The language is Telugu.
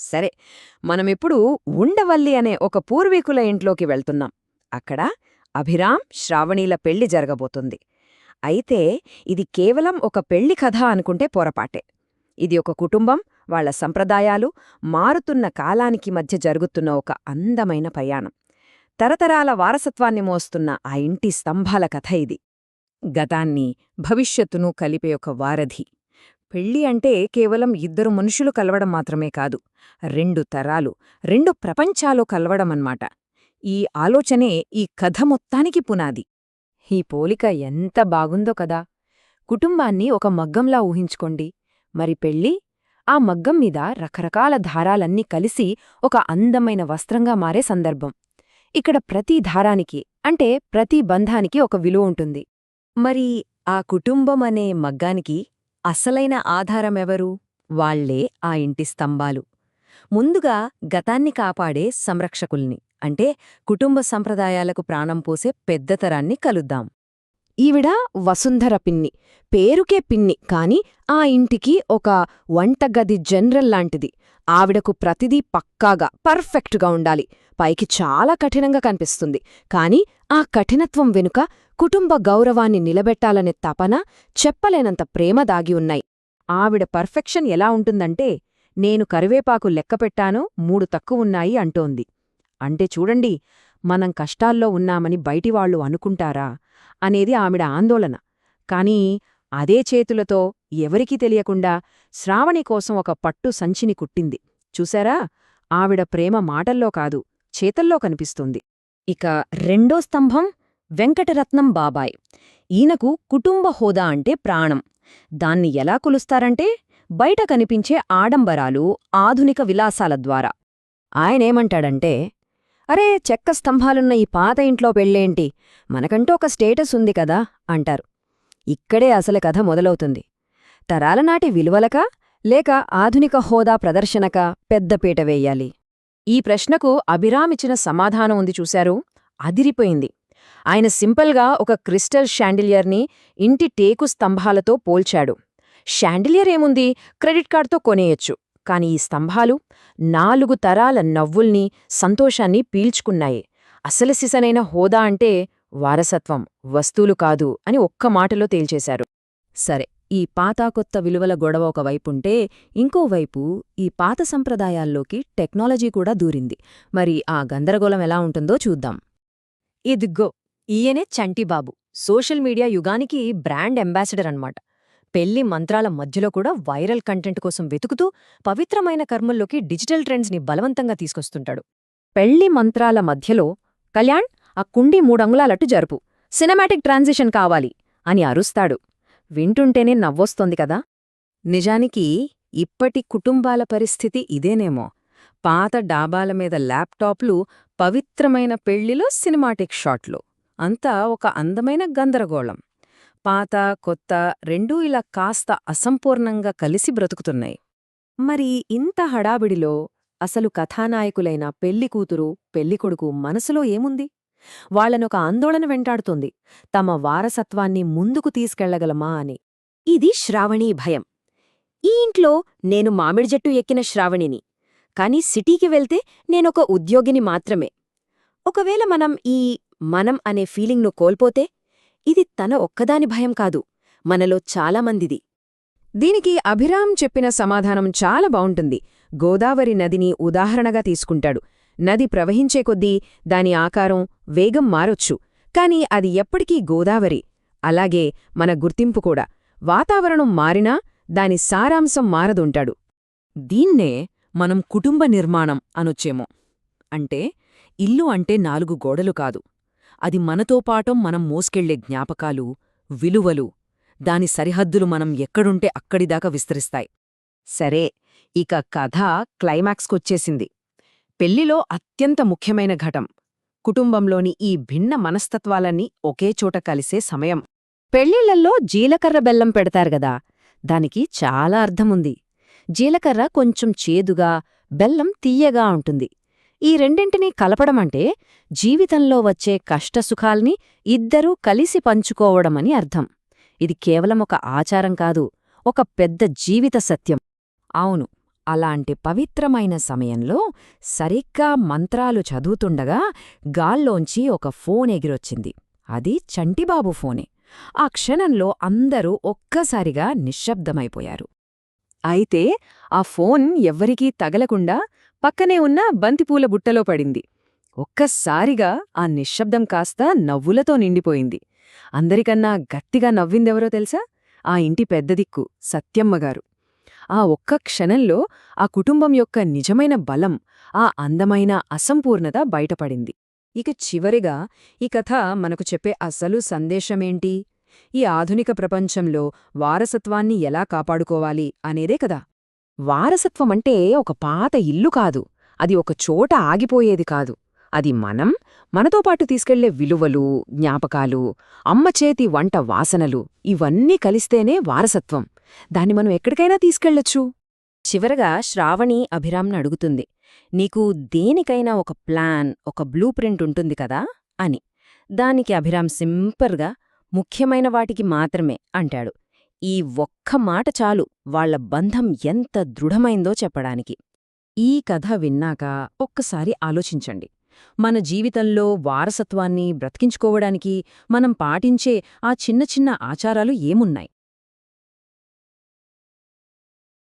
సరే, మనమిప్పుడు ఉండవల్లి అనే ఒక పూర్వీకుల ఇంట్లోకి వెళ్తున్నాం. అక్కడ అభిరామ్, శ్రావణీల పెళ్లి జరగబోతుంది. అయితే ఇది కేవలం ఒక పెళ్లి కథ అనుకుంటే పొరపాటే. ఇది ఒక కుటుంబం, వాళ్ల సంప్రదాయాలు, మారుతున్న కాలానికి మధ్య జరుగుతున్న ఒక అందమైన ప్రయాణం. తరతరాల వారసత్వాన్ని మోస్తున్న ఆ ఇంటి స్తంభాల కథ ఇది. గతాన్ని, భవిష్యత్తును కలిపే ఒక వారధి. పెళ్ళి అంటే కేవలం ఇద్దరు మనుషులు కలవడం మాత్రమే కాదు, రెండు తరాలు, రెండు ప్రపంచాలు కలవడమన్మాట. ఈ ఆలోచనే ఈ కథ మొత్తానికి పునాది. ఈ పోలిక ఎంత బాగుందో కదా! కుటుంబాన్ని ఒక మగ్గంలా ఊహించుకోండి. మరి పెళ్ళి? ఆ మగ్గం మీద రకరకాల దారాలన్నీ కలిసి ఒక అందమైన వస్త్రంగా మారే సందర్భం. ఇక్కడ ప్రతి దారానికి, అంటే ప్రతి బంధానికి ఒక విలువ ఉంటుంది. మరి ఆ కుటుంబం అనే మగ్గానికి అసలైన ఆధారమెవరు? వాళ్లే ఆ ఇంటి స్తంభాలు. ముందుగా గతాన్ని కాపాడే సంరక్షకుల్ని, అంటే కుటుంబ సంప్రదాయాలకు ప్రాణం పోసే పెద్దతరాన్ని కలుద్దాం. ఈవిడ వసుంధర పిన్ని, పేరుకే పిన్ని, కాని ఆ ఇంటికి ఒక వంటగది జనరల్ లాంటిది. ఆవిడకు ప్రతిదీ పక్కాగా, పర్ఫెక్టుగా ఉండాలి. పైకి చాలా కఠినంగా కనిపిస్తుంది, కాని ఆ కఠినత్వం వెనుక కుటుంబ గౌరవాన్ని నిలబెట్టాలనే తపన, చెప్పలేనంత ప్రేమ దాగి ఉన్నాయి. ఆవిడ పర్ఫెక్షన్ ఎలా ఉంటుందంటే, నేను కరివేపాకు లెక్కపెట్టాను 3 తక్కువున్నాయి అంటోంది. అంటే చూడండి, మనం కష్టాల్లో ఉన్నామని బయటివాళ్లు అనుకుంటారా అనేది ఆవిడ ఆందోళన. కానీ అదే చేతులతో ఎవరికీ తెలియకుండా శ్రావణి కోసం ఒక పట్టు సంచిని కుట్టింది. చూశారా? ఆవిడ ప్రేమ మాటల్లో కాదు, చేతల్లో కనిపిస్తుంది. ఇక రెండో స్తంభం వెంకటరత్నం బాబాయ్. ఈయనకు కుటుంబ హోదా అంటే ప్రాణం. దాన్ని ఎలా కొలుస్తారంటే బయట కనిపించే ఆడంబరాలు, ఆధునిక విలాసాల ద్వారా. ఆయనేమంటాడంటే, అరే, చెక్క స్తంభాలున్న ఈ పాత ఇంట్లో పెళ్ళేంటి, మనకంటూ ఒక స్టేటస్ ఉంది కదా అంటారు. ఇక్కడే అసలు కథ మొదలవుతుంది. తరాలనాటి విలువలకా లేక ఆధునిక హోదా ప్రదర్శనకా పెద్దపీట వేయాలి? ఈ ప్రశ్నకు అభిరామిచ్చిన సమాధానం ఉంది చూశారు, అదిరిపోయింది. ఆయన సింపుల్గా ఒక క్రిస్టల్ షాండిలియర్ని ఇంటి టేకు స్తంభాలతో పోల్చాడు. షాండిలియర్ ఏముంది, క్రెడిట్ కార్డుతో కొనేయొచ్చు. కాని ఈ స్తంభాలు 4 తరాల నవ్వుల్ని, సంతోషాన్ని పీల్చుకున్నాయి. అసలు సిసనైన హోదా అంటే వారసత్వం, వస్తువులు కాదు అని ఒక్క మాటలో తేల్చేశారు. సరే, ఈ పాతాకొత్త విలువల గొడవ ఒకవైపుంటే, ఇంకోవైపు ఈ పాత సంప్రదాయాల్లోకి టెక్నాలజీ కూడా దూరింది. మరి ఆ గందరగోళం ఎలా ఉంటుందో చూద్దాం. ఇదిగ్గో, ఈయనే చంటిబాబు. సోషల్ మీడియా యుగానికి బ్రాండ్ అంబాసిడర్ అన్నమాట. పెళ్లి మంత్రాల మధ్యలో కూడా వైరల్ కంటెంట్ కోసం వెతుకుతూ పవిత్రమైన కర్మల్లోకి డిజిటల్ ట్రెండ్స్ని బలవంతంగా తీసుకొస్తుంటాడు. పెళ్లి మంత్రాల మధ్యలో, కళ్యాణ్, ఆ కుండీ 3 అంగుళాలట్టు జరుపు, సినిమాటిక్ ట్రాన్సిషన్ కావాలి అని అరుస్తాడు. వింటుంటేనే నవ్వొస్తోంది కదా! నిజానికి ఇప్పటి కుటుంబాల పరిస్థితి ఇదేనేమో. పాత డాబాల మీద ల్యాప్టాప్లు, పవిత్రమైన పెళ్లిలో సినిమాటిక్ షాట్లు, అంతా ఒక అందమైన గందరగోళం. పాత, కొత్త రెండూ ఇలా కాస్త అసంపూర్ణంగా కలిసి బ్రతుకుతున్నాయి. మరి ఇంత హడావిడిలో అసలు కథానాయకులైన పెళ్లికూతురు, పెళ్లికొడుకు మనసులో ఏముంది? వాళ్లనొక ఆందోళన వెంటాడుతోంది, తమ వారసత్వాన్ని ముందుకు తీసుకెళ్లగలమా అని. ఇది శ్రావణీ భయం. ఈ ఇంట్లో నేను మామిడి చెట్టు ఎక్కిన శ్రావణిని, కాని సిటీకి వెళ్తే నేనొక ఉద్యోగిని మాత్రమే. ఒకవేళ మనం అనే ఫీలింగ్ను కోల్పోతే? ఇది తన ఒక్కదాని భయం కాదు, మనలో చాలామందిది. దీనికి అభిరామ్ చెప్పిన సమాధానం చాలా బావుంటుంది. గోదావరి నదిని ఉదాహరణగా తీసుకుంటాడు. నది ప్రవహించే కొద్దీ దాని ఆకారం, వేగం మారొచ్చు, కాని అది ఎప్పటికీ గోదావరి. అలాగే మన గుర్తింపు కూడా. వాతావరణం మారినా దాని సారాంశం మారదుంటాడు. దీన్నే మనం కుటుంబ నిర్మాణం అనొచ్చేమో. అంటే ఇల్లు అంటే 4 గోడలు కాదు, అది మనతో పాటు మనం మోసుకెళ్లే జ్ఞాపకాలు, విలువలు. దాని సరిహద్దులు మనం ఎక్కడుంటే అక్కడిదాకా విస్తరిస్తాయి. సరే, ఇక కథ క్లైమాక్స్కొచ్చేసింది. పెళ్లిలో అత్యంత ముఖ్యమైన ఘటం, కుటుంబంలోని ఈ భిన్న మనస్తత్వాలన్నీ ఒకేచోట కలిసే సమయం. పెళ్లిళ్లల్లో జీలకర్ర బెల్లం పెడతారుగదా, దానికి చాలా అర్థముంది. జీలకర్ర కొంచెం చేదుగా, బెల్లం తీయగా ఉంటుంది. ఈ రెండింటినీ కలపడమంటే జీవితంలో వచ్చే కష్టసుఖాల్ని ఇద్దరూ కలిసి పంచుకోవడమని అర్థం. ఇది కేవలం ఒక ఆచారం కాదు, ఒక పెద్ద జీవిత సత్యం. అవును, అలాంటి పవిత్రమైన సమయంలో సరిగ్గా మంత్రాలు చదువుతుండగా గాల్లోంచి ఒక ఫోన్ ఎగిరొచ్చింది. అది చంటిబాబు ఫోనే. ఆ క్షణంలో అందరూ ఒక్కసారిగా నిశ్శబ్దమైపోయారు. అయితే ఆ ఫోన్ ఎవ్వరికీ తగలకుండా పక్కనే ఉన్న బంతిపూల బుట్టలో పడింది. ఒక్కసారిగా ఆ నిశ్శబ్దం కాస్త నవ్వులతో నిండిపోయింది. అందరికన్నా గట్టిగా నవ్విందెవరో తెలుసా? ఆ ఇంటి పెద్దదిక్కు సత్యమ్మగారు. ఆ ఒక్క క్షణంలో ఆ కుటుంబం యొక్క నిజమైన బలం, ఆ అందమైన అసంపూర్ణత బయటపడింది. ఇక చివరిగా ఈ కథ మనకు చెప్పే అసలు సందేశమేంటి? ఈ ఆధునిక ప్రపంచంలో వారసత్వాన్ని ఎలా కాపాడుకోవాలి అనేదే కదా. వారసత్వమంటే ఒక పాత ఇల్లు కాదు, అది ఒక చోట ఆగిపోయేది కాదు. అది మనతో పాటు తీసుకెళ్లే విలువలు, జ్ఞాపకాలు, అమ్మచేతి వంట వాసనలు ఇవన్నీ కలిస్తేనే వారసత్వం. దాన్ని మనం ఎక్కడికైనా తీసుకెళ్లొచ్చు. చివరగా శ్రావణి అభిరామ్ని అడుగుతుంది, నీకు దేనికైనా ఒక ప్లాన్, ఒక బ్లూ ప్రింట్ ఉంటుంది కదా అని. దానికి అభిరామ్ సింపర్గా ముఖ్యమైన వాటికి మాత్రమే అంటాడు. ఈ ఒక్క మాట చాలు వాళ్ల బంధం ఎంత దృఢమైందో చెప్పడానికి. ఈ కథ విన్నాక ఒక్కసారి ఆలోచించండి. మన జీవితంలో వారసత్వాన్ని బ్రతికించుకోవడానికి మనం పాటించే ఆ చిన్న చిన్న ఆచారాలు ఏమున్నాయి?